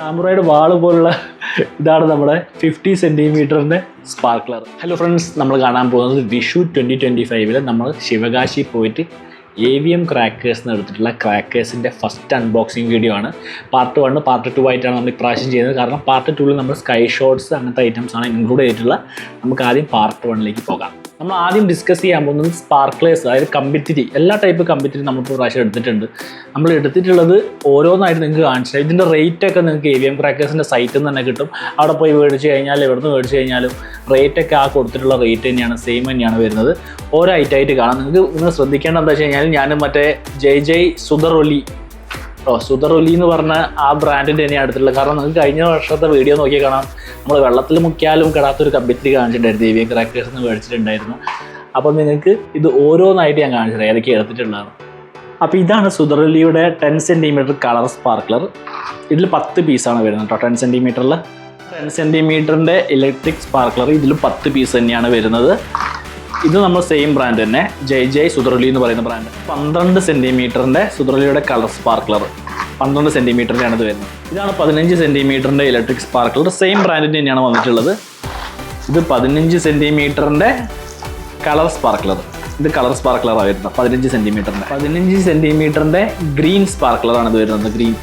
സാമുറായിയുടെ വാള് പോലുള്ള ഇതാണ് നമ്മുടെ 50 സെൻറ്റിമീറ്ററിൻ്റെ സ്പാർക്ലർ. ഹലോ ഫ്രണ്ട്സ്, നമ്മൾ കാണാൻ പോകുന്നത് വിഷു 2025 നമ്മൾ ശിവകാശി പോയിട്ട് AVM ക്രാക്കേഴ്സ് എടുത്തിട്ടുള്ള ക്രാക്കേഴ്സിൻ്റെ ഫസ്റ്റ് അൺബോക്സിങ് വീഡിയോ ആണ്. പാർട്ട് 1 പാർട്ട് 2 ആയിട്ടാണ് നമ്മൾ ഇപ്രാവശ്യം ചെയ്യുന്നത്. കാരണം പാർട്ട് 2 നമ്മൾ സ്കൈ ഷോട്ട്സ് അങ്ങനത്തെ ഐറ്റംസ് ആണ് ഇൻക്ലൂഡ് ചെയ്തിട്ടുള്ള. നമുക്ക് ആദ്യം പാർട്ട് 1 പോകാം. നമ്മൾ ആദ്യം ഡിസ്കസ് ചെയ്യാൻ പോകുന്നത് സ്പാർക്ലേഴ്സ്, അതായത് കമ്പിത്തിരി. എല്ലാ ടൈപ്പ് കമ്പിത്തിരി നമ്മളിപ്പോൾ പ്രാവശ്യം എടുത്തിട്ടുണ്ട്. നമ്മൾ എടുത്തിട്ടുള്ളത് ഓരോന്നായിട്ട് നിങ്ങൾക്ക് കാണിച്ചു. ഇതിൻ്റെ റേറ്റൊക്കെ നിങ്ങൾക്ക് AVM ക്രാക്കേഴ്സിൻ്റെ സൈറ്റിൽ നിന്ന് തന്നെ കിട്ടും. അവിടെ പോയി മേടിച്ച് കഴിഞ്ഞാൽ എവിടുന്ന് മേടിച്ച് കഴിഞ്ഞാലും റേറ്റൊക്കെ ആ കൊടുത്തിട്ടുള്ള റേറ്റ് തന്നെയാണ്, സെയിം തന്നെയാണ് വരുന്നത്. ഓരോ ഐറ്റമായിട്ട് കാണാം. നിങ്ങൾ ശ്രദ്ധിക്കേണ്ടത് എന്താ വെച്ച് കഴിഞ്ഞാൽ ഞാൻ മറ്റേ ജയ് സുദർ ഒലി എന്ന് പറഞ്ഞ ആ ബ്രാൻഡിൻ്റെ തന്നെയാണ് എടുത്തിട്ടുള്ളത്. കാരണം നിങ്ങൾക്ക് കഴിഞ്ഞ വർഷത്തെ വീഡിയോ നോക്കിയാൽ കാണാം, നമ്മൾ വെള്ളത്തിൽ മുക്കിയാലും കിടാത്തൊരു കമ്പിത്തിരി കാണിച്ചിട്ടുണ്ടായിരുന്നു, AVM ക്രാക്കേഴ്സ് എന്ന് മേടിച്ചിട്ടുണ്ടായിരുന്നു. അപ്പോൾ നിങ്ങൾക്ക് ഇത് ഓരോന്നായിട്ട് ഞാൻ കാണിച്ചത് ഏതൊക്കെ എടുത്തിട്ടുള്ളതാണ്. അപ്പോൾ ഇതാണ് സുദർ ഒലിയുടെ 10 സെൻറ്റിമീറ്റർ കളർ സ്പാർക്ലർ. ഇതിൽ 10 പീസാണ് വരുന്നത് കേട്ടോ. 10 സെൻറ്റിമീറ്ററിൽ 10 സെൻറ്റിമീറ്ററിൻ്റെ ഇലക്ട്രിക് സ്പാർക്ലർ ഇതിൽ 10 പീസ് തന്നെയാണ് വരുന്നത്. ഇത് നമ്മൾ സെയിം ബ്രാൻഡ് തന്നെ, ജയ് സുദർ ഒലി എന്ന് പറയുന്ന ബ്രാൻഡ്. 12 സെൻറ്റിമീറ്ററിൻ്റെ സുദർ ഒലിയുടെ കളർ സ്പാർക്ലർ 12 സെൻറ്റിമീറ്ററിൻ്റെയാണ് ഇത് വരുന്നത്. ഇതാണ് 15 സെൻറ്റിമീറ്ററിൻ്റെ ഇലക്ട്രിക് സ്പാർക്ലർ, സെയിം ബ്രാൻഡിൻ്റെ തന്നെയാണ് വന്നിട്ടുള്ളത്. ഇത് 15 സെൻറ്റിമീറ്ററിൻ്റെ കളർ സ്പാർക്ലർ. ഇത് കളർ സ്പാർക്ലറാണ് വരുന്നത് 15 സെൻറ്റിമീറ്ററിൻ്റെ. 15 സെൻറ്റിമീറ്ററിൻ്റെ ഗ്രീൻ സ്പാർക്ലറാണ് ഇത് വരുന്നത്. ഗ്രീൻ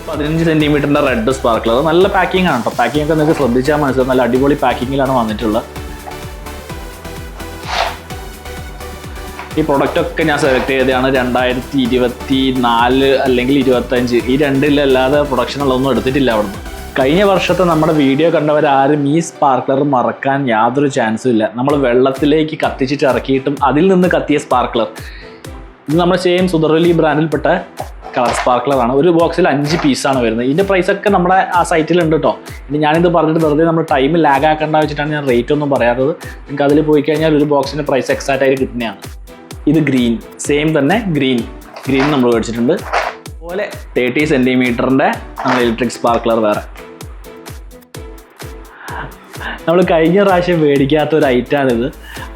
15 സെൻറ്റിമീറ്ററിൻ്റെ റെഡ് സ്പാർക്ലർ. നല്ല പാക്കിംഗ് ആണ് കേട്ടോ. പാക്കിംഗ് ഒക്കെ നിങ്ങൾക്ക് ശ്രദ്ധിച്ചാൽ മനസ്സിലാവും, നല്ല അടിപൊളി പാക്കിങ്ങിലാണ് വന്നിട്ടുള്ളത്. ഈ പ്രൊഡക്റ്റൊക്കെ ഞാൻ സെലക്ട് ചെയ്തതാണ് 2024 അല്ലെങ്കിൽ 25. ഈ രണ്ടിലല്ലാതെ പ്രൊഡക്ഷനുള്ളതൊന്നും എടുത്തിട്ടില്ല അവിടുന്ന്. കഴിഞ്ഞ വർഷത്തെ നമ്മുടെ വീഡിയോ കണ്ടവരാരും ഈ സ്പാർക്ലർ മറക്കാൻ യാതൊരു ചാൻസും ഇല്ല. നമ്മൾ വെള്ളത്തിലേക്ക് കത്തിച്ചിട്ട് ഇറക്കിയിട്ടും അതിൽ നിന്ന് കത്തിയ സ്പാർക്ലർ. ഇത് നമ്മുടെ സെയിം സുദർ ഒലി ബ്രാൻഡിൽപ്പെട്ട കളർ സ്പാർക്ലറാണ്. ഒരു ബോക്സിൽ 5 പീസാണ് വരുന്നത്. ഇതിൻ്റെ പ്രൈസൊക്കെ നമ്മുടെ ആ സൈറ്റിലുണ്ട് കേട്ടോ. ഇനി ഞാനിത് പറഞ്ഞിട്ട് വെറുതെ നമ്മൾ ടൈം ലാഗ് ആക്കേണ്ട വെച്ചിട്ടാണ് ഞാൻ റേറ്റ് ഒന്നും പറയാത്തത്. നിങ്ങൾക്ക് അതിൽ പോയി കഴിഞ്ഞാൽ ഒരു ബോക്സിൻ്റെ പ്രൈസ് എക്സാക്റ്റ് ആയിട്ട് കിട്ടുന്നതാണ്. ഇത് ഗ്രീൻ, സെയിം തന്നെ ഗ്രീൻ നമ്മൾ മേടിച്ചിട്ടുണ്ട്. അതുപോലെ 30 സെൻറ്റിമീറ്ററിൻ്റെ നമ്മൾ ഇലക്ട്രിക് സ്പാർക്ലർ വേറെ. നമ്മൾ കഴിഞ്ഞ പ്രാവശ്യം മേടിക്കാത്ത ഒരു ഐറ്റമാണിത്.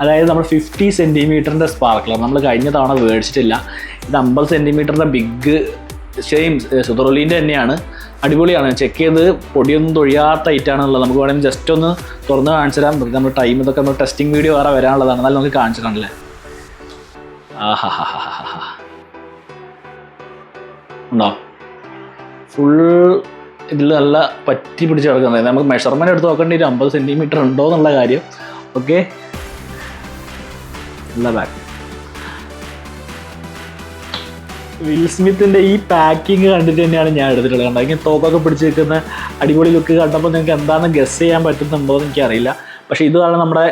അതായത് നമ്മൾ 50 സെൻറ്റിമീറ്ററിൻ്റെ സ്പാർക്ലർ നമ്മൾ കഴിഞ്ഞ തവണ മേടിച്ചിട്ടില്ല. ഇത് 50 സെൻറ്റിമീറ്ററിൻ്റെ ബിഗ് സെയിം സുദർ ഒലിൻ്റെ തന്നെയാണ്. അടിപൊളിയാണ്. ചെക്ക് ചെയ്ത് പൊടിയൊന്നും തൊഴിയാത്ത ഐറ്റാണുള്ളത്. നമുക്ക് വേണമെങ്കിൽ ജസ്റ്റ് ഒന്ന് തുറന്ന് കാണിച്ചു തരാം. നമ്മൾ ടൈം ഇതൊക്കെ നമ്മൾ ടെസ്റ്റിംഗ് വീഡിയോ വേറെ വരാനുള്ളതാണ്. എന്നാലും നമുക്ക് കാണിച്ചിട്ടുണ്ടല്ലേ. ഉണ്ടോ, ഫുൾ ഇതിൽ നല്ല പറ്റി പിടിച്ച് കിടക്കുന്നത്. നമുക്ക് മെഷർമെൻറ്റ് എടുത്ത് നോക്കേണ്ടി ഒരു 50 സെൻറ്റിമീറ്റർ ഉണ്ടോ എന്നുള്ള കാര്യം. ഓക്കെ, നല്ല ബാക്ക്. വിൽ സ്മിത്തിൻ്റെ ഈ പാക്കിങ് കണ്ടിട്ട് തന്നെയാണ് ഞാൻ എടുത്തിട്ടുള്ളത്. കണ്ടോ, ഇങ്ങനെ തോക്കൊക്കെ പിടിച്ച് നിൽക്കുന്ന അടിപൊളി ലുക്ക് കണ്ടപ്പോൾ നിങ്ങൾക്ക് എന്താണെന്ന് ഗസ് ചെയ്യാൻ പറ്റുന്നുണ്ടോ എന്ന് എനിക്കറിയില്ല. പക്ഷേ ഇതാണ് നമ്മുടെ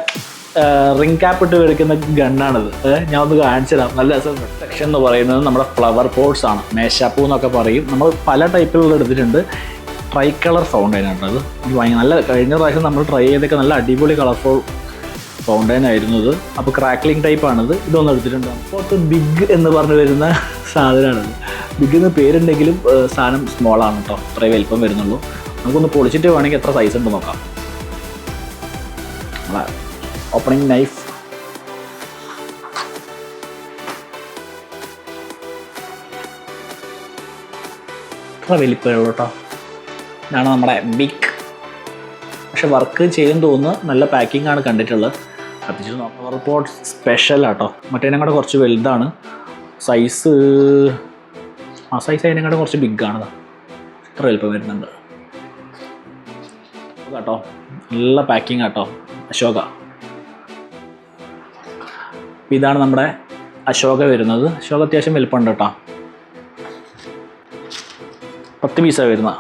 റിംഗ് ക്യാപ്പ് ഇട്ട് എടുക്കുന്ന ഗണ്ണാണിത്. ഞാൻ ഒന്ന് കാണിച്ചു തരാം. നല്ല രസമുണ്ട്. സെക്ഷൻ എന്ന് പറയുന്നത് നമ്മുടെ ഫ്ലവർ പോട്ട്സ് ആണ്, മേശാപ്പൂ എന്നൊക്കെ പറയും. നമ്മൾ പല ടൈപ്പിലുള്ള എടുത്തിട്ടുണ്ട്. ട്രൈ കളർ ഫൗണ്ടൈൻ ആണ് ഇത്. നല്ല കഴിഞ്ഞ പ്രാവശ്യം നമ്മൾ ട്രൈ ചെയ്തൊക്കെ നല്ല അടിപൊളി കളർഫുൾ ഫൗണ്ടൈൻ ആയിരുന്നു ഇത്. അപ്പോൾ ക്രാക്ലിംഗ് ടൈപ്പാണിത്. ഇതൊന്നും എടുത്തിട്ടുണ്ട്. അപ്പോൾ ബിഗ് എന്ന് പറഞ്ഞു വരുന്ന സാധനമാണിത്. ബിഗ് എന്ന് പേരുണ്ടെങ്കിലും സാധനം സ്മോളാണ് കേട്ടോ. അത്രേ വലിപ്പം വരുന്നുള്ളൂ. നമുക്കൊന്ന് പൊളിച്ചിട്ട് വേണമെങ്കിൽ എത്ര സൈസ് ഉണ്ട് നോക്കാം. Opening knife. ഇത്ര വലിപ്പമുള്ളൂ കേട്ടോ. ഇതാണ് നമ്മുടെ ബിഗ്. പക്ഷെ വർക്ക് ചെയ്യും തോന്നുന്നു. നല്ല പാക്കിംഗ് ആണ് കണ്ടിട്ടുള്ളത്. കത്തിച്ച് നോക്കാം. റിപ്പോർട്ട് സ്പെഷ്യലാട്ടോ. മറ്റേതിനെക്കാട് കുറച്ച് വലുതാണ് സൈസ്. ആ സൈസ് അതിനെക്കാട് കുറച്ച് ബിഗാണ്. ഇത്ര വലിപ്പം വരുന്നുണ്ട് കേട്ടോ. നല്ല പാക്കിംഗ് കേട്ടോ. അശോക. ഇതാണ് നമ്മുടെ അശോക വരുന്നത്. അശോക അത്യാവശ്യം വലിപ്പമുണ്ട് കേട്ടോ. 10 പീസാണ് വരുന്നത്.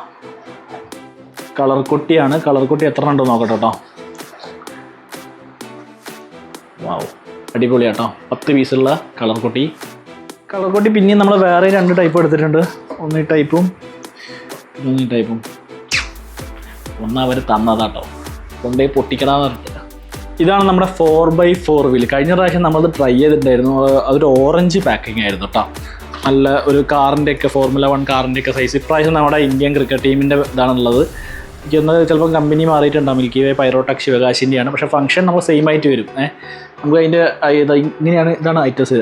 കളർ കുട്ടിയാണ്. കളർ കുട്ടി എത്ര ഉണ്ടോ നോക്കട്ടെ കേട്ടോ. വാവ്, അടിപൊളി കേട്ടോ. 10 പീസുള്ള കളർ കുട്ടി. കളർ കുട്ടി പിന്നെയും നമ്മൾ വേറെ 2 ടൈപ്പ് എടുത്തിട്ടുണ്ട്. ഒന്ന് ഈ ടൈപ്പും ഒന്ന് ഈ ടൈപ്പും. ഒന്ന് അവർ തന്നതാട്ടോ, കൊണ്ടുപോയി പൊട്ടിക്കണമെന്ന് പറഞ്ഞിട്ട്. ഇതാണ് നമ്മുടെ 4x4 വീല്. കഴിഞ്ഞ പ്രാവശ്യം നമ്മളത് ട്രൈ ചെയ്തിട്ടുണ്ടായിരുന്നു. അതൊരു ഓറഞ്ച് പാക്കിംഗ് ആയിരുന്നു കേട്ടോ. നല്ല ഒരു കാറിൻ്റെയൊക്കെ Formula 1 കാറിൻ്റെയൊക്കെ സൈസ്. ഇപ്രാവശ്യം നമ്മുടെ ഇന്ത്യൻ ക്രിക്കറ്റ് ടീമിൻ്റെ ഇതാണുള്ളത്. എനിക്കൊന്ന് ചിലപ്പോൾ കമ്പനി മാറിയിട്ടുണ്ടാകും. മിൽക്കി വേ പൈറോടെക് ശിവകാശിൻ്റെയാണ്. പക്ഷേ ഫംഗ്ഷൻ നമ്മൾ സെയിം ആയിട്ട് വരും. നമുക്ക് അതിൻ്റെ ഇങ്ങനെയാണ്. ഇതാണ് ഐറ്റംസ്.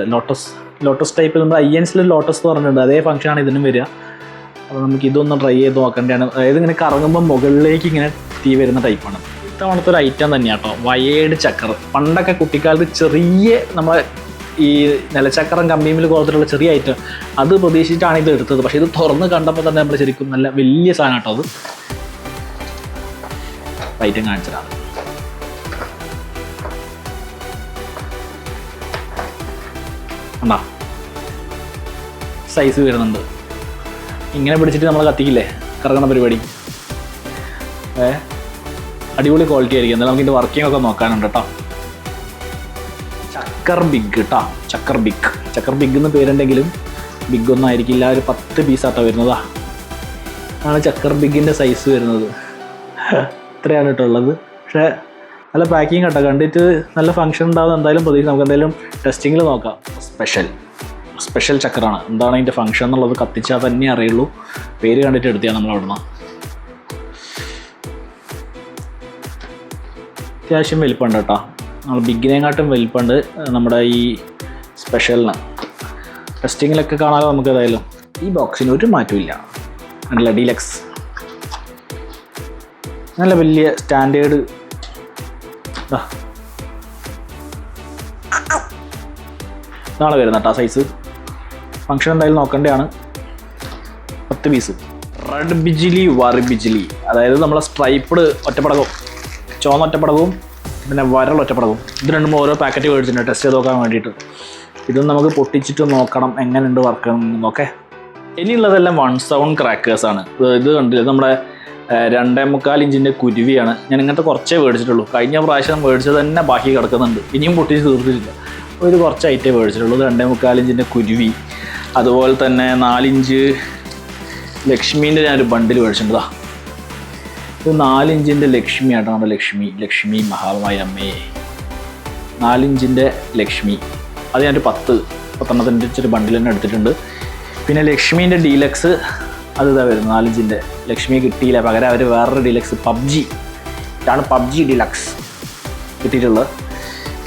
Lotus type. നമ്മുടെ INCൽ ലോട്ടസ് എന്ന് പറഞ്ഞിട്ടുണ്ട്. അതേ ഫംഗ്ഷനാണ് ഇതിനും വരിക. അപ്പോൾ നമുക്ക് ഇതൊന്ന് ട്രൈ ചെയ്ത് നോക്കേണ്ടതാണ്. അതായത് ഇങ്ങനെ കറങ്ങുമ്പോൾ മുകളിലേക്ക് ഇങ്ങനെ തീ വരുന്ന ടൈപ്പാണ്. ഇത്തവണത്തെ ഒരു ഐറ്റം തന്നെയാണ് കേട്ടോ വയേർഡ് ചക്കർ. പണ്ടൊക്കെ കുട്ടിക്കാലത്ത് ചെറിയ നമ്മളെ ഈ നിലച്ചക്രം കമ്പിയിൽ കോർത്തിട്ടുള്ള ചെറിയ ഐറ്റം അത് പ്രതീക്ഷിച്ചിട്ടാണ് ഇത് എടുത്തത്. പക്ഷേ ഇത് തുറന്ന് കണ്ടപ്പോൾ തന്നെ നമ്മൾ ശരിക്കും നല്ല വലിയ സാധനം കേട്ടോ. അത് ഐറ്റം കാണിച്ചതാണ്. കണ്ടാ സൈസ് വരുന്നുണ്ട്. ഇങ്ങനെ പിടിച്ചിട്ട് നമ്മൾ കത്തിക്കില്ലേ കറങ്ങുന്ന പരിപാടി. അടിപൊളി ക്വാളിറ്റി ആയിരിക്കും. എന്നാലും നമുക്ക് ഇതിൻ്റെ വർക്കിംഗ് ഒക്കെ നോക്കാനുണ്ട് കേട്ടോ. ചക്കർ ബിഗ് കേട്ടോ, ചക്കർ ബിഗ്. ചക്കർ ബിഗ് എന്ന് പേരുണ്ടെങ്കിലും ബിഗ് ഒന്നും ആയിരിക്കില്ല. ഒരു 10 പീസാട്ടോ വരുന്നതാ. ആണ് ചക്കർ ബിഗിൻ്റെ സൈസ് വരുന്നത്. ഇത്രയാണ് കേട്ടോ ഉള്ളത്. പക്ഷേ നല്ല പാക്കിങ് കേട്ടോ. കണ്ടിട്ട് നല്ല ഫങ്ഷൻ ഉണ്ടാകും എന്തായാലും പ്രതീക്ഷ. നമുക്ക് എന്തായാലും ടെസ്റ്റിങ്ങിൽ നോക്കാം. സ്പെഷ്യൽ ചക്കറാണ്. എന്താണ് അതിൻ്റെ ഫങ്ഷൻ എന്നുള്ളത് കത്തിച്ചാൽ തന്നെ അറിയുള്ളൂ. പേര് കണ്ടിട്ട് എടുത്തിയാണ് നമ്മൾ അവിടുന്ന്. അത്യാവശ്യം വലിപ്പമുണ്ട് കേട്ടോ. നമ്മൾ ബിഗിനെക്കാട്ടും വലിപ്പമുണ്ട് നമ്മുടെ ഈ സ്പെഷ്യലിന്. ടെസ്റ്റിങ്ങിലൊക്കെ കാണാതെ നമുക്ക് ഏതായാലും. ഈ ബോക്സിന് ഒരു മാറ്റമില്ല. നല്ല ഡീലക്സ്, നല്ല വലിയ സ്റ്റാൻഡേർഡ്. ഇതാണ് വരുന്നത് കേട്ടോ സൈസ്. ഫങ്ഷൻ എന്തായാലും നോക്കേണ്ടതാണ്. 10 പീസ്. റെഡ് ബിജിലി വറി ബിജിലി, അതായത് നമ്മളെ സ്ട്രൈപ്പ്ഡ് ഒറ്റപ്പടകവും ചുവന്ന ഒറ്റപ്പടകവും പിന്നെ വരൾ ഒറ്റപ്പടകവും. ഇത് രണ്ടും ഓരോ പാക്കറ്റ് മേടിച്ചിട്ടുണ്ട് ടെസ്റ്റ് ചെയ്ത് നോക്കാൻ വേണ്ടിയിട്ട്. ഇതും നമുക്ക് പൊട്ടിച്ചിട്ട് നോക്കണം എങ്ങനെയുണ്ട് വർക്ക് എന്നൊക്കെ. ഇനിയുള്ളതെല്ലാം 1 സൗണ്ട് ക്രാക്കേഴ്സാണ്. ഇത് കണ്ടില്ല നമ്മുടെ 2.25 ഇഞ്ചിൻ്റെ കുരുവിയാണ്. ഞാൻ ഇങ്ങനത്തെ കുറച്ചേ മേടിച്ചിട്ടുള്ളൂ. കഴിഞ്ഞ പ്രാവശ്യം മേടിച്ചത് തന്നെ ബാക്കി കിടക്കുന്നുണ്ട്. ഇനിയും പൊട്ടിച്ച് തീർത്തിട്ടില്ല. ഒരു കുറച്ച് ഐറ്റേ മേടിച്ചിട്ടുള്ളൂ. 2.25 ഇഞ്ചിൻ്റെ കുരുവി, അതുപോലെ തന്നെ 4 ഇഞ്ച് ലക്ഷ്മീൻ്റെ ഞാനൊരു ബണ്ടിൽ മേടിച്ചിട്ടുണ്ടതാ. ഇത് 4 ഇഞ്ചിൻ്റെ ലക്ഷ്മി ആയിട്ടാണ്. ലക്ഷ്മി മഹാമായ അമ്മേ. 4 ഇഞ്ചിൻ്റെ ലക്ഷ്മി അത് ഞാനൊരു 10 ഇച്ചിരി ബണ്ടിൽ തന്നെ എടുത്തിട്ടുണ്ട്. പിന്നെ ലക്ഷ്മീൻ്റെ ഡീലക്സ് അത് ഇതാ വരുന്നത്. 4 ഇഞ്ചിൻ്റെ ലക്ഷ്മി കിട്ടിയില്ല. പകരം അവർ വേറൊരു ഡീലക്സ് ഇതാണ് പബ്ജി ഡീലക്സ് കിട്ടിയിട്ടുള്ളത്.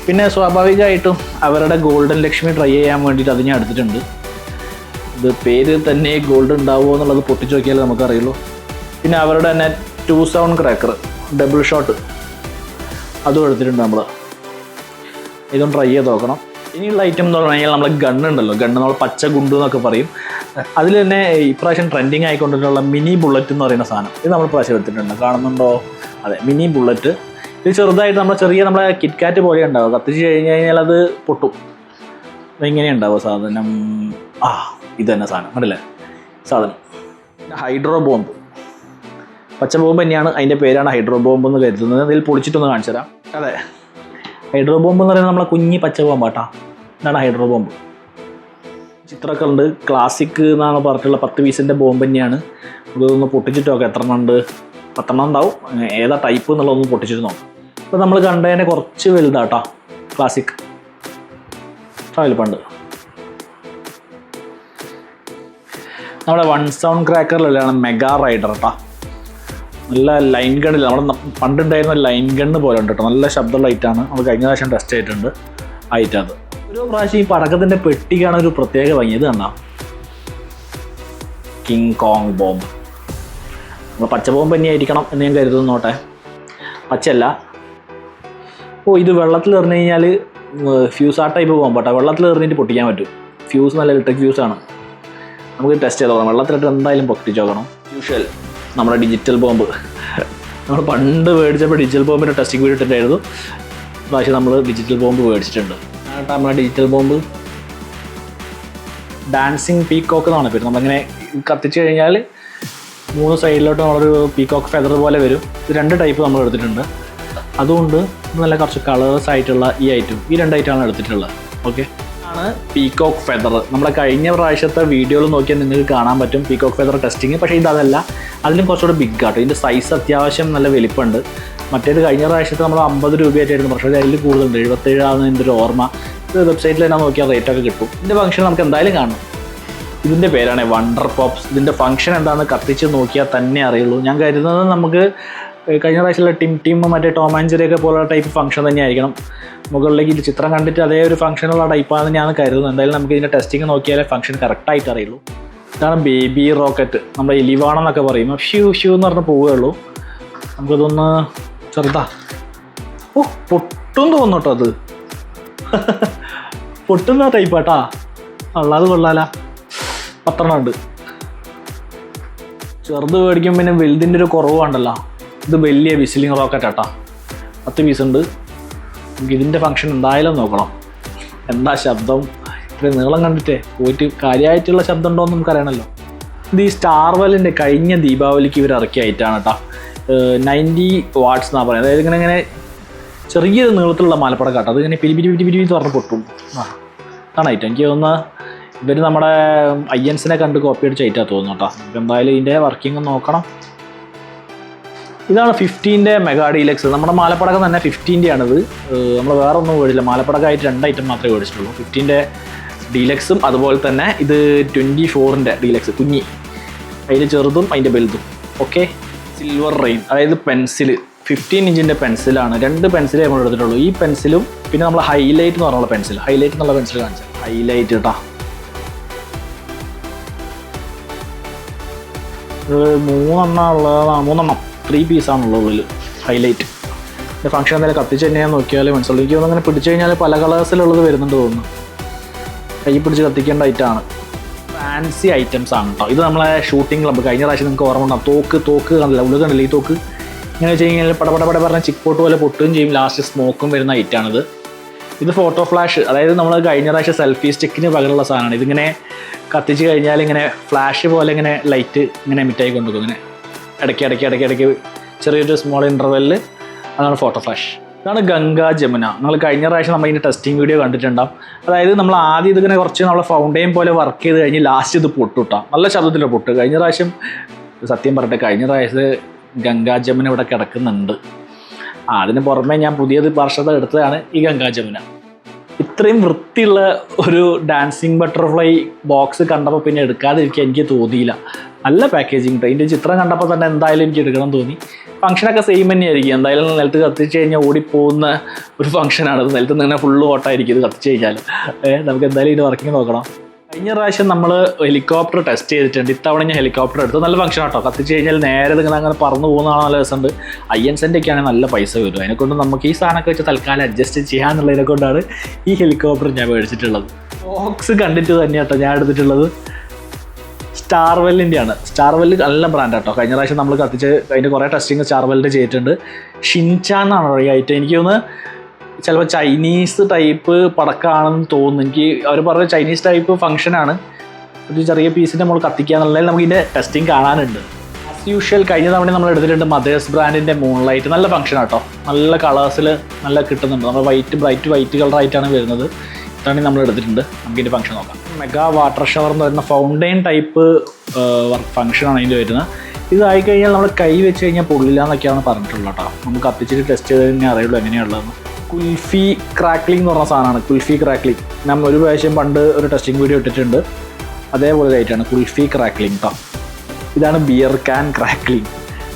പിന്നെ സ്വാഭാവികമായിട്ടും അവരുടെ ഗോൾഡൻ ലക്ഷ്മി ട്രൈ ചെയ്യാൻ വേണ്ടിയിട്ട് അത് ഞാൻ എടുത്തിട്ടുണ്ട്. ഇത് പേര് തന്നെ ഗോൾഡ് ഉണ്ടാവുമോ എന്നുള്ളത് പൊട്ടിച്ച് നോക്കിയാലേ നമുക്കറിയുള്ളൂ. പിന്നെ അവരുടെ തന്നെ 2 സൗണ്ട് ക്രാക്കർ ഡബിൾ ഷോട്ട് അതും എടുത്തിട്ടുണ്ട് നമ്മൾ. ഇതും ട്രൈ ചെയ്ത് നോക്കണം. ഇനിയുള്ള ഐറ്റം എന്ന് പറഞ്ഞു കഴിഞ്ഞാൽ നമ്മളെ ഗണ്ണുണ്ടല്ലോ, നമ്മൾ പച്ച ഗുണ്ട് എന്നൊക്കെ പറയും. അതിൽ തന്നെ ഇപ്രാവശ്യം ട്രെൻഡിങ് ആയിക്കൊണ്ടിട്ടുള്ള മിനി ബുള്ളറ്റ് എന്ന് പറയുന്ന സാധനം ഇത് നമ്മൾ പ്രാവശ്യം എടുത്തിട്ടുണ്ട്. കാണുന്നുണ്ടോ? അതെ, മിനി ബുള്ളറ്റ്. ഇത് ചെറുതായിട്ട് നമ്മളെ കിറ്റ്കാറ്റ് പോലെ ഉണ്ടാവും. കത്തിച്ച് കഴിഞ്ഞ് കഴിഞ്ഞാൽ അത് പൊട്ടും. ഇങ്ങനെ ഉണ്ടാവുക സാധനം. ഇത് തന്നെ സാധനം കണ്ടില്ലേ സാധനം. ഹൈഡ്രോ ബോംബ്, പച്ച ബോംബ് തന്നെയാണ്. അതിൻ്റെ പേരാണ് ഹൈഡ്രോ ബോംബ് എന്ന് കരുതുന്നത്. ഇതിൽ പൊളിച്ചിട്ടൊന്ന് കാണിച്ചു തരാം. അതെ, ഹൈഡ്രോ ബോംബ് എന്ന് പറയുന്നത് നമ്മളെ കുഞ്ഞി പച്ച ബോംബാട്ടാ. ഇതാണ് ഹൈഡ്രോ ബോംബ്. ചിത്രമൊക്കെ ഉണ്ട്. ക്ലാസിക് എന്നാണ് പറഞ്ഞിട്ടുള്ള 10 പീസിൻ്റെ ബോംബ് തന്നെയാണ്. ഇതൊന്ന് പൊട്ടിച്ചിട്ട് നോക്കാം എത്ര എണ്ണം ഉണ്ട്. 10 എണ്ണം ഉണ്ടാവും. ഏതാ ടൈപ്പ് എന്നുള്ളതൊന്ന് പൊട്ടിച്ചിട്ട് നോക്കാം. ഇപ്പോൾ നമ്മൾ കണ്ടതിനെ കുറച്ച് വലുതാട്ടോ. ക്ലാസിക് വലിപ്പമുണ്ട്. നമ്മുടെ 1 സൗണ്ട് ക്രാക്കറിലാണ് മെഗാ റൈഡർ കേട്ടോ. നല്ല ലൈൻ ഗണ്ണില്ല, നമ്മുടെ പണ്ടുണ്ടായിരുന്ന ലൈൻ ഗണ്ണ് പോലെ ഉണ്ട് കേട്ടോ. നല്ല ശബ്ദമുള്ള ഐറ്റാണ്. നമ്മൾ കഴിഞ്ഞ പ്രാവശ്യം ടെസ്റ്റ് ചെയ്തിട്ടുണ്ട് ഐറ്റം. അത് ഒരു പ്രാവശ്യം ഈ പടക്കത്തിൻ്റെ പെട്ടിക്കാണ് ഒരു പ്രത്യേക ഭംഗി. ഇത് കണ്ടാ കിങ് കോങ് ബോംബ്. നമ്മൾ പച്ച ബോംബ് തന്നെയായിരിക്കണം എന്ന് ഞാൻ കരുതുന്നോട്ടെ. പച്ചയല്ല. ഇത് വെള്ളത്തിൽ എറിഞ്ഞു കഴിഞ്ഞാൽ ഫ്യൂസ് ആ ടൈപ്പ് ബോംബ് കേട്ടോ. വെള്ളത്തിൽ എറിഞ്ഞിട്ട് പൊട്ടിക്കാൻ പറ്റും. ഫ്യൂസ് നല്ല ഇലക്ട്രിക് ഫ്യൂസാണ്. നമുക്ക് ടെസ്റ്റ് ചെയ്ത് നോക്കണം. വെള്ളത്തിലിട്ട് എന്തായാലും പൊട്ടിച്ച് നോക്കണം. യൂഷ്വൽ നമ്മുടെ ഡിജിറ്റൽ ബോംബ്. നമ്മൾ പണ്ട് മേടിച്ചപ്പോൾ ഡിജിറ്റൽ ബോംബിൻ്റെ ടെസ്റ്റിംഗ് വീഡിയോ ഇട്ടിട്ടായിരുന്നു. പ്രാവശ്യം നമ്മൾ ഡിജിറ്റൽ ബോംബ് മേടിച്ചിട്ടുണ്ട്. എന്നിട്ട് നമ്മുടെ ഡിജിറ്റൽ ബോംബ് ഡാൻസിങ് പീക്കോക്ക് എന്നാണ് പേര്. നമ്മളിങ്ങനെ കത്തിച്ച് കഴിഞ്ഞാൽ 3 സൈഡിലോട്ട് നമ്മളൊരു പീക്കോക്ക് ഫെദർ പോലെ വരും. ഇത് 2 ടൈപ്പ് നമ്മൾ എടുത്തിട്ടുണ്ട്. അതുകൊണ്ട് നല്ല കുറച്ച് കളേഴ്സ് ആയിട്ടുള്ള ഈ 2 ഐറ്റമാണ് എടുത്തിട്ടുള്ളത്. ഓക്കെ, ആണ് പീക്കോക്ക് ഫെദർ. നമ്മുടെ കഴിഞ്ഞ പ്രാവശ്യത്തെ വീഡിയോയിൽ നോക്കിയാൽ നിങ്ങൾക്ക് കാണാൻ പറ്റും പീക്കോക്ക് ഫെദർ ടെസ്റ്റിങ്. പക്ഷേ ഇതല്ല, അതിലും കുറച്ചുകൂടെ ബിഗ് ആട്ടോ. ഇതിൻ്റെ സൈസ് അത്യാവശ്യം നല്ല വലിപ്പമുണ്ട്. മറ്റേത് കഴിഞ്ഞ പ്രാവശ്യത്തെ നമ്മൾ 50 രൂപയായിട്ടായിരുന്നു. പക്ഷേ അതിൽ കൂടുതലുണ്ട്. 77 ആണെന്ന് എൻ്റെ ഒരു ഓർമ്മ. ഇത് വെബ്സൈറ്റിൽ തന്നെ നോക്കിയാൽ റേറ്റൊക്കെ കിട്ടും. ഇതിൻ്റെ ഫംഗ്ഷൻ നമുക്ക് എന്തായാലും കാണും. ഇതിൻ്റെ പേരാണ് വണ്ടർ പോപ്സ്. ഇതിൻ്റെ ഫംഗ്ഷൻ എന്താണെന്ന് കത്തിച്ച് നോക്കിയാൽ തന്നെ അറിയുള്ളൂ. ഞാൻ കരുതുന്നത് നമുക്ക് കഴിഞ്ഞ പ്രാവശ്യമുള്ള ടിം മറ്റേ ടോം ആൻഡ് ജെറിയൊക്കെ പോലുള്ള ടൈപ്പ് ഫംഗ്ഷൻ തന്നെ ആയിരിക്കണം. മുകളിലേക്ക് ഇത് ചിത്രം കണ്ടിട്ട് അതേ ഒരു ഫംഗ്ഷനുള്ള ടൈപ്പാണെന്ന് ഞാൻ കരുതുന്നത്. എന്തായാലും നമുക്ക് ഇതിൻ്റെ ടെസ്റ്റിംഗ് നോക്കിയാലേ ഫംഗ്ഷൻ കറക്റ്റായിട്ട് അറിയുള്ളൂ. ഇതാണ് ബേബി റോക്കറ്റ്, നമ്മുടെ എലിവാണെന്നൊക്കെ പറയും. ഷ്യൂ ഷ്യൂ എന്ന് പറഞ്ഞ് പോവുകയുള്ളൂ. നമുക്കിതൊന്ന് ചെറുതാ. ഓ പൊട്ടും തോന്നും കേട്ടോ അത്. പൊട്ടുന്ന ടൈപ്പാട്ടാ. അല്ലാതെ കൊള്ളാല. 10 ഉണ്ട്. ചെറുത് മേടിക്കും പിന്നെ വലുതിൻ്റെ ഒരു കുറവുണ്ടല്ലോ. ഇത് വലിയ വിസിലിംഗ് റോക്കറ്റ് ആട്ടാ. 10 പീസ് ഉണ്ട്. നമുക്ക് ഇതിൻ്റെ ഫങ്ഷൻ എന്തായാലും നോക്കണം. എന്താ ശബ്ദം, ഇത്രയും നീളം കണ്ടിട്ടേ പോയിട്ട് കാര്യമായിട്ടുള്ള ശബ്ദം ഉണ്ടോ എന്ന് നമുക്കറിയണമല്ലോ. ഇത് ഈ സ്റ്റാർവെല്ലിൻ്റെ കഴിഞ്ഞ ദീപാവലിക്ക് ഇവർ ഇറക്കിയ ഐറ്റാണ് കേട്ടോ. 90 വാട്ട്സ് എന്നാണ് പറയുന്നത്. അതായത് ഇങ്ങനെ ചെറിയൊരു നീളത്തിലുള്ള മാലപ്പടക്കാട്ടോ. അത് ഇങ്ങനെ പിരി തുറന്ന് പൊട്ടും. അതാണ് ഐറ്റം. എനിക്ക് തോന്നുന്നത് ഇവർ നമ്മുടെ ഐഎൻസിനെ കണ്ട് കോപ്പി അടിച്ച ഐറ്റാണ് തോന്നുന്നു കേട്ടോ. നമുക്ക് എന്തായാലും ഇതിൻ്റെ വർക്കിംഗ് നോക്കണം. ഇതാണ് 15-ന്റെ മെഗാ ഡീലക്സ്. നമ്മുടെ മാലപ്പടക്കം തന്നെ 15-ന്റെ ആണിത്. നമ്മൾ വേറെ ഒന്നും മേടില്ല. മാലപ്പടക്കമായിട്ട് 2 ഐറ്റം മാത്രമേ മേടിച്ചിട്ടുള്ളൂ. 15-ന്റെ ഡീലക്സും അതുപോലെ തന്നെ ഇത് 24-ന്റെ ഡീലക്സ് കുഞ്ഞി. അതിൻ്റെ ചെറുതും അതിൻ്റെ വലുതും. ഓക്കെ. സിൽവർ റെയിൻ, അതായത് പെൻസിൽ 15 ഇഞ്ചിൻ്റെ പെൻസിലാണ്. 2 പെൻസിലേ നമ്മൾ എടുത്തിട്ടുള്ളൂ. ഈ പെൻസിലും പിന്നെ നമ്മൾ ഹൈലൈറ്റ് എന്ന് പറഞ്ഞുള്ള പെൻസിൽ. ഹൈലൈറ്റ് എന്നുള്ള പെൻസിൽ കാണിച്ചാൽ ഹൈലൈറ്റ് കേട്ടോ. 3 പീസാണുള്ളത് ഉള്ളിൽ ഹൈലൈറ്റ്. ഫംഗ്ഷൻ എന്തായാലും കത്തിച്ച് തന്നെയാണ് നോക്കിയാൽ മനസ്സിലാവും. എനിക്ക് തോന്നുന്നു അങ്ങനെ പിടിച്ചു കഴിഞ്ഞാൽ പല കളേഴ്സിലുള്ളത് വരുന്നുണ്ട് തോന്നുന്നു. കൈ പിടിച്ച് കത്തിക്കേണ്ട ഐറ്റമാണ്. ഫാൻസി ഐറ്റംസ് ആണ് കേട്ടോ. ഇത് നമ്മളെ ഷൂട്ടിംഗ് ക്ലബ്ബ് കഴിഞ്ഞ പ്രാവശ്യം നിങ്ങൾക്ക് ഓർമ്മ ഉണ്ടാകും. തോക്ക് കണ്ടില്ല, ഉള്ളിൽ കണ്ടില്ല ഈ തോക്ക്. ഇങ്ങനെ വെച്ച് കഴിഞ്ഞാൽ പടപടപട പറഞ്ഞ ചിക്ക് പോട്ട് പോലെ പൊട്ടുകയും ചെയ്യും. ലാസ്റ്റ് സ്മോക്കും വരുന്ന ഐറ്റാണിത്. ഇത് ഫോട്ടോ ഫ്ലാഷ്, അതായത് നമ്മൾ കഴിഞ്ഞ പ്രാവശ്യം സെൽഫി സ്റ്റിക്കിന് പകരമുള്ള സാധനമാണ്. ഇതിങ്ങനെ കത്തിച്ച് കഴിഞ്ഞാൽ ഇങ്ങനെ ഫ്ലാഷ് പോലെ ഇങ്ങനെ ലൈറ്റ് ഇങ്ങനെ എമിറ്റായി കൊണ്ടുപോകും. ഇങ്ങനെ ഇടയ്ക്ക് ചെറിയൊരു സ്മോൾ ഇൻ്റർവെല്ലിൽ. അതാണ് ഫോട്ടോ ഫ്ലാഷ്. ഇതാണ് ഗംഗാ ജമുന. നമ്മൾ കഴിഞ്ഞ പ്രാവശ്യം നമ്മൾ ഇതിൻ്റെ ടെസ്റ്റിംഗ് വീഡിയോ കണ്ടിട്ടുണ്ടാകും. അതായത് നമ്മൾ ആദ്യം ഇതിങ്ങനെ കുറച്ച് നമ്മൾ ഫൗണ്ടെയിൻ പോലെ വർക്ക് ചെയ്ത് കഴിഞ്ഞ് ലാസ്റ്റ് ഇത് പൊട്ടുട്ടാം. നല്ല ശബ്ദത്തിൻ്റെ പൊട്ട്. കഴിഞ്ഞ പ്രാവശ്യം സത്യം പറയട്ടെ, കഴിഞ്ഞ പ്രാവശ്യം ഗംഗാ ജമുന ഇവിടെ കിടക്കുന്നുണ്ട്. അതിന് പുറമെ ഞാൻ പുതിയത് വർഷത്തെ എടുത്തതാണ് ഈ ഗംഗാ ജമുന. ഇത്രയും വൃത്തിയുള്ള ഒരു ഡാൻസിങ് ബട്ടർഫ്ലൈ ബോക്സ് കണ്ടപ്പോൾ പിന്നെ എടുക്കാതിരിക്കാൻ എനിക്ക് തോന്നിയില്ല. നല്ല പാക്കേജിങ്. ഇതിൻ്റെ ചിത്രം കണ്ടപ്പോൾ തന്നെ എന്തായാലും എനിക്ക് എടുക്കണം തോന്നി. ഫംഗ്ഷനൊക്കെ സെയിം തന്നെയായിരിക്കും. എന്തായാലും നിലത്ത് കത്തിച്ച് കഴിഞ്ഞാൽ ഓടിപ്പോകുന്ന ഒരു ഫംഗ്ഷനാണ്. നിലത്ത് നിന്ന് ഫുള്ള് ഓട്ടമായിരിക്കും ഇത് കത്തിച്ച് കഴിഞ്ഞാൽ. നമുക്ക് എന്തായാലും ഇതിൻ്റെ വർക്കിംഗ് നോക്കണം. കഴിഞ്ഞ പ്രാവശ്യം നമ്മൾ ഹെലികോപ്റ്റർ ടെസ്റ്റ് ചെയ്തിട്ടുണ്ട്. ഇത്തവണ ഞാൻ ഹെലികോപ്റ്റർ എടുത്തു. നല്ല ഫംഗ്ഷൻ ആട്ടോ. കത്തിച്ച് കഴിഞ്ഞാൽ നേരെ നിങ്ങൾ അങ്ങനെ പറന്ന് പോകുന്നതാണ് നല്ല രസമുണ്ട്. INCൻ്റെ ഒക്കെ ആണെങ്കിൽ നല്ല പൈസ വരും. അതിനെക്കൊണ്ട് നമുക്ക് ഈ സാധനമൊക്കെ വെച്ച് തൽക്കാലം അഡ്ജസ്റ്റ് ചെയ്യാന്നുള്ളതിനെ കൊണ്ടാണ് ഈ ഹെലികോപ്റ്റർ ഞാൻ മേടിച്ചിട്ടുള്ളത്. ബോക്സ് കണ്ടിട്ട് തന്നെയാട്ടോ ഞാൻ എടുത്തിട്ടുള്ളത്. സ്റ്റാർവെല്ലിൻ്റെ ആണ്. സ്റ്റാർവെല്ല് നല്ല ബ്രാൻഡ് ആട്ടോ. കഴിഞ്ഞ പ്രാവശ്യം നമ്മൾ കത്തിച്ച് അതിൻ്റെ കുറേ ടെസ്റ്റിങ് സ്റ്റാർവെല്ലിൻ്റെ ചെയ്തിട്ടുണ്ട്. ഷിൻചാൻ എന്നാണ് ഈ ഐറ്റം. എനിക്ക് തോന്നുന്നു ചിലപ്പോൾ ചൈനീസ് ടൈപ്പ് പടക്കമാണെന്ന് തോന്നുന്നു. എനിക്ക് അവർ പറഞ്ഞ ചൈനീസ് ടൈപ്പ് ഫംഗ്ഷനാണ്. ഒരു ചെറിയ പീസിൻ്റെ നമ്മൾ കത്തിക്കുക എന്നുള്ളതിൽ നമുക്ക് ഇതിൻ്റെ ടെസ്റ്റിംഗ് കാണാനുണ്ട്. ആസ് യൂഷ്വൽ കഴിഞ്ഞ തവണ നമ്മൾ എടുത്തിട്ടുണ്ട് മദേഴ്സ് ബ്രാൻഡിൻ്റെ മൂൺലൈറ്റ്. നല്ല ഫംഗ്ഷൻ ആട്ടോ. നല്ല കളേഴ്സിൽ നല്ല കിട്ടുന്നുണ്ട്. നമ്മൾ ബ്രൈറ്റ് വൈറ്റ് കളറായിട്ടാണ് വരുന്നത്. ഇതാണ് നമ്മൾ എടുത്തിട്ടുണ്ട്. നമുക്ക് ഇതിൻ്റെ ഫംഗ്ഷൻ നോക്കാം. മെഗാ വാട്ടർ ഷവർ എന്ന് പറയുന്ന ഫൗണ്ടെയിൻ ടൈപ്പ് ഫംഗ്ഷനാണ് ഇതിൻ്റെ വരുന്നത്. ഇതായിക്കഴിഞ്ഞാൽ നമ്മൾ കൈ വെച്ച് കഴിഞ്ഞാൽ പൊള്ളില്ല എന്നൊക്കെയാണ് പറഞ്ഞിട്ടുള്ളത് കേട്ടോ. നമുക്ക് കത്തിച്ചിട്ട് ടെസ്റ്റ് ചെയ്ത് തന്നെ അറിയുള്ളൂ എങ്ങനെയുള്ളതെന്ന്. കുൽഫി ക്രാക്ലിംഗ് എന്ന് പറഞ്ഞ സാധനമാണ്. കുൽഫി ക്രാക്ലിംഗ് നമ്മൾ ഒരു പ്രാവശ്യം പണ്ട് ഒരു ടെസ്റ്റിംഗ് വീഡിയോ ഇട്ടിട്ടുണ്ട്. അതേപോലെ ആയിട്ടാണ് കുൽഫി ക്രാക്ലിംഗ് കേട്ടോ. ഇതാണ് ബിയർ ക്യാൻ ക്രാക്ലിംഗ്.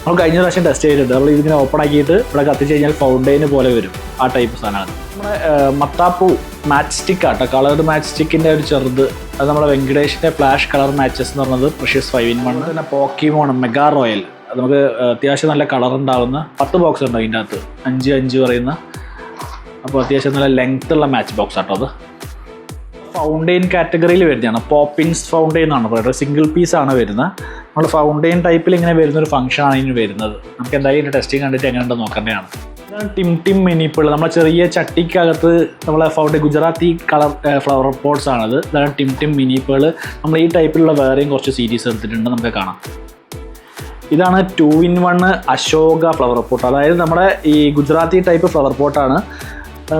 നമ്മൾ കഴിഞ്ഞ പ്രാവശ്യം ടെസ്റ്റ് ചെയ്തിട്ടുണ്ട്. നമ്മൾ ഇതിങ്ങനെ ഓപ്പൺ ആക്കിയിട്ട് ഇവിടെ കത്തിച്ച് കഴിഞ്ഞാൽ ഫൗണ്ടെയിന് പോലെ വരും. ആ ടൈപ്പ് സാധനമാണ്. നമ്മുടെ മത്താപ്പൂ മാച്ച് സ്റ്റിക്ക് ആട്ടോ. കളർഡ് മാച്ച് സ്റ്റിക്കിൻ്റെ ഒരു ചെറുത്. അത് നമ്മുടെ വെങ്കടേഷിൻ്റെ ഫ്ലാഷ് കളർ മാച്ചസ് എന്ന് പറഞ്ഞത് പ്രഷ്യസ് 5-in-1. പിന്നെ പോക്കിമോൺ മെഗാ റോയൽ. അത് നമുക്ക് അത്യാവശ്യം നല്ല കളർ ഉണ്ടാവുന്ന 10 ബോക്സ് ഉണ്ട് അതിൻ്റെ അകത്ത്. 5 പറയുന്ന. അപ്പോൾ അത്യാവശ്യം നല്ല ലെങ്ത് ഉള്ള മാച്ച് ബോക്സ് ആട്ടോ അത്. ഫൗണ്ടെയിൻ കാറ്റഗറിയിൽ വരുന്നതാണ്. പോപ്പിൻസ് ഫൗണ്ടെയിൻ എന്നാണ് പറയുന്നത്. സിംഗിൾ പീസാണ് വരുന്നത്. നമ്മൾ ഫൗണ്ടെയിൻ ടൈപ്പിൽ ഇങ്ങനെ വരുന്നൊരു ഫംഗ്ഷനാണ് ഇതിന് വരുന്നത്. നമുക്ക് എന്തായാലും ഇതിൻ്റെ ടെസ്റ്റിംഗ് കണ്ടിട്ട് എങ്ങനെയുണ്ടെന്ന് നോക്കേണ്ടതാണ്. ഇതാണ് ടിം മിനിപ്പിൾ. നമ്മളെ ചെറിയ ചട്ടിക്കകത്ത് നമ്മളെ ഗുജറാത്തി കളർ ഫ്ലവർ പോട്ട്സ് ആണത്. ഇതാണ് ടിം മിനിപ്പിൾ. നമ്മൾ ഈ ടൈപ്പിലുള്ള വേറെയും കുറച്ച് സീരീസ് എടുത്തിട്ടുണ്ട്. നമുക്ക് കാണാം. ഇതാണ് 2-in-1 അശോക ഫ്ലവർ പോട്ട്. അതായത് നമ്മുടെ ഈ ഗുജറാത്തി ടൈപ്പ് ഫ്ലവർ പോട്ടാണ്.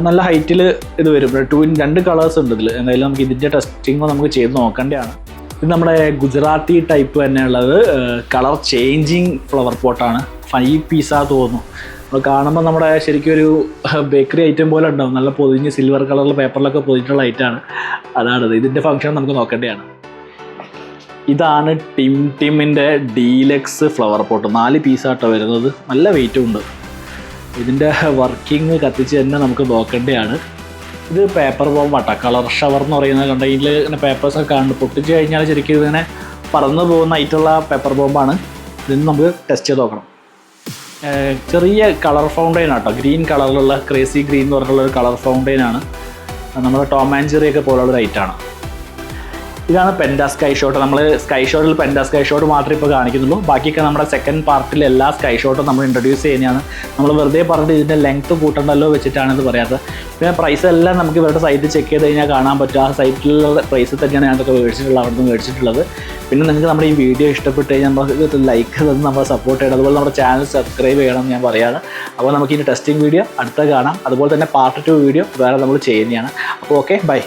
നല്ല ഹൈറ്റിൽ ഇത് വരും. 2 കളേഴ്സ് ഉണ്ട് ഇതിൽ. എന്തായാലും നമുക്ക് ഇതിൻ്റെ ടെസ്റ്റിംഗ് നമുക്ക് ചെയ്ത് നോക്കേണ്ടതാണ്. ഇത് നമ്മുടെ ഗുജറാത്തി ടൈപ്പ് തന്നെയുള്ളത്. കളർ ചേഞ്ചിങ് ഫ്ലവർ പോട്ടാണ്. 5 പീസാ തോന്നുന്നു. നമ്മൾ കാണുമ്പോൾ നമ്മുടെ ശരിക്കും ഒരു ബേക്കറി ഐറ്റം പോലെ ഉണ്ടാവും. നല്ല പൊതിഞ്ഞ് സിൽവർ കളറിൽ പേപ്പറിലൊക്കെ പൊതിഞ്ഞിട്ടുള്ള ഐറ്റമാണ്. അതാണത്. ഇതിൻ്റെ ഫംഗ്ഷൻ നമുക്ക് നോക്കേണ്ടതാണ്. ഇതാണ് ടിമിൻ്റെ ഡീലക്സ് ഫ്ലവർ പോട്ട്. 4 പീസാട്ടോ വരുന്നത്. നല്ല വെയിറ്റും ഉണ്ട്. ഇതിൻ്റെ വർക്കിംഗ് കത്തിച്ച് തന്നെ നമുക്ക് നോക്കേണ്ടതാണ്. ഇത് പേപ്പർ ബോംബാട്ടോ. കളർ ഷവർ എന്ന് പറയുന്നത് കണ്ടെങ്കിൽ ഇങ്ങനെ പേപ്പേഴ്സൊക്കെ കാണുന്നു. പൊട്ടിച്ച് കഴിഞ്ഞാൽ ശരിക്കും ഇതിങ്ങനെ പറന്നു പോകുന്ന ആയിട്ടുള്ള പെപ്പർ ബോംബാണ്. ഇതിന് നമുക്ക് ടെസ്റ്റ് ചെയ്ത് നോക്കണം. ചെറിയ കളർ ഫൗണ്ടെയിൻ ആട്ടോ, ഗ്രീൻ കളറിലുള്ള ക്രേസി ഗ്രീൻ എന്ന് പറഞ്ഞിട്ടുള്ള ഒരു കളർ ഫൗണ്ടെയിനാണ്. നമ്മുടെ ടോം ആൻഡ് ജെറി ഒക്കെ പോലുള്ള ലൈറ്റാണ്. ഇതാണ് പെൻഡ സ്കൈ ഷോട്ട്. നമ്മൾ സ്കൈ ഷോട്ടിൽ പെൻഡ സ്കൈ ഷോട്ട് മാത്രമേ ഇപ്പോൾ കാണിക്കുന്നുള്ളൂ. ബാക്കിയൊക്കെ നമ്മുടെ സെക്കൻഡ് പാർട്ടിൽ എല്ലാ സ്കൈ ഷോട്ടും നമ്മൾ ഇൻട്രൊഡ്യൂസ് ചെയ്യുന്നതാണ്. നമ്മൾ വെറുതെ പറഞ്ഞിട്ട് ഇതിൻ്റെ ലെങ്ത്ത് കൂട്ടണ്ടല്ലോ വെച്ചിട്ടാണ് ഇത് പറയാത്തത്. പിന്നെ പ്രൈസ് എല്ലാം നമുക്ക് ഇവരുടെ സൈറ്റ് ചെക്ക് ചെയ്ത് കഴിഞ്ഞാൽ കാണാൻ പറ്റും. ആ സൈറ്റിലുള്ള പ്രൈസ് തന്നെയാണ് ഞാനൊക്കെ മേടിച്ചിട്ടുള്ളത്, അവിടെ നിന്ന് മേടിച്ചിട്ടുള്ളത്. പിന്നെ നിങ്ങൾക്ക് നമ്മുടെ ഈ വീഡിയോ ഇഷ്ടപ്പെട്ട് കഴിഞ്ഞാൽ നമുക്ക് ലൈക്ക് തന്ന് നമ്മളെ സപ്പോർട്ട് ചെയ്യണം. അതുപോലെ നമ്മുടെ ചാനൽ സബ്സ്ക്രൈബ് ചെയ്യണം എന്ന് ഞാൻ പറയാറ്. അപ്പോൾ നമുക്ക് ഇനി ടെസ്റ്റിംഗ് വീഡിയോ അടുത്ത കാണാം. അതുപോലെ തന്നെ പാർട്ട് 2 വീഡിയോ വേറെ നമ്മൾ ചെയ്യുന്നതാണ്. അപ്പോൾ ഓക്കെ, ബൈ.